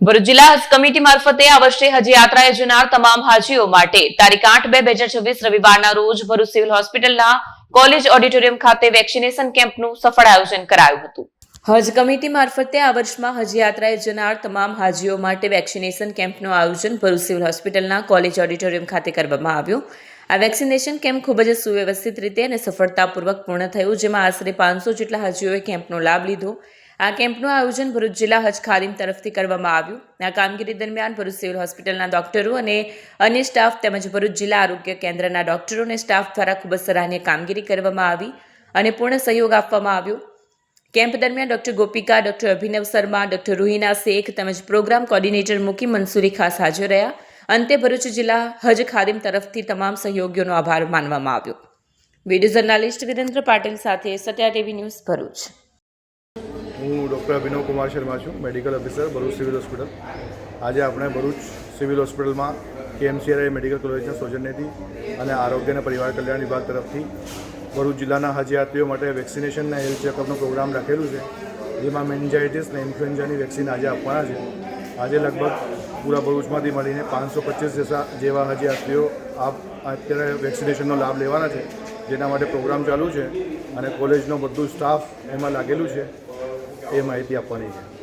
ભરૂચ જિલ્લા હજ કમિટી મારફતે આ વર્ષે હજ યાત્રાએ જનાર તમામ હાજીઓ માટે તારીખ 8/2/2024 રવિવારના રોજ ભરૂચ સિવિલ હોસ્પિટલના કોલેજ ઓડિટોરિયમ ખાતે વેક્સિનેશન કેમ્પનું સફળ આયોજન કરાયું હતું। હજ કમિટી મારફતે આ વર્ષમાં હજ યાત્રાએ જનાર તમામ હાજીઓ માટે વેક્સિનેશન કેમ્પનું આયોજન ભરૂચ સિવિલ હોસ્પિટલના કોલેજ ઓડિટોરિયમ ખાતે કરવામાં આવ્યું। આ વેક્સિનેશન કેમ્પ ખૂબ જ સુવ્યવસ્થિત રીતે અને સફળતાપૂર્વક પૂર્ણ થયું, જેમાં આશરે 500 જેટલા હાજીઓએ કેમ્પનો લાભ લીધો। આ કેમ્પનું આયોજન ભરૂચ જિલ્લા હજ ખાદિમ તરફથી કરવામાં આવ્યું। આ કામગીરી દરમિયાન ભરૂચ સિવિલ હોસ્પિટલના ડોક્ટરો અને અન્ય સ્ટાફ તેમજ ભરૂચ જિલ્લા આરોગ્ય કેન્દ્રના ડોક્ટરો અને સ્ટાફ દ્વારા ખૂબ જ સરાહનીય કામગીરી કરવામાં આવી અને પૂર્ણ સહયોગ આપવામાં આવ્યો। કેમ્પ દરમિયાન ડોક્ટર ગોપિકા, ડોક્ટર અભિનવ શર્મા, ડોક્ટર રૂહીના શેખ તેમજ પ્રોગ્રામ કોર્ડિનેટર મુકીમ મંસૂરી ખાસ હાજર રહ્યા। અંતે ભરૂચ જિલ્લા હજ ખાદિમ તરફથી તમામ સહયોગીઓનો આભાર માનવામાં આવ્યો। વિડીયો જર્નાલિસ્ટ વિરેન્દ્ર પાટીલ સાથે સત્યા ટીવી ન્યૂઝ ભરૂચ। હું ડૉક્ટર અભિનવ કુમાર શર્મા છું, medical officer Bharuch civil hospital. આજે આપણે ભરૂચ સિવિલ હોસ્પિટલમાં KMCRI મેડિકલ કોલેજના સૌજન્યથી અને આરોગ્ય અને પરિવાર કલ્યાણ વિભાગ તરફથી ભરૂચ જિલ્લાના હજ યાત્રીઓ માટે વેક્સિનેશન અને હેલ્થ ચેકઅપનો પ્રોગ્રામ રાખેલું છે, જેમાં મેનિન્જાઇટિસ અને ઇન્ફ્લુએન્ઝાની વેક્સિન આજે આપવાના છે। આજે લગભગ પૂરા ભરૂચમાંથી મળીને 525 જેવા હજ યાત્રીઓ અત્યારે વેક્સિનેશનનો લાભ લેવાના છે, જેના માટે પ્રોગ્રામ ચાલુ છે અને કોલેજનો બધું સ્ટાફ એમાં લાગેલું છે। એ માહિતી આપવાની છે।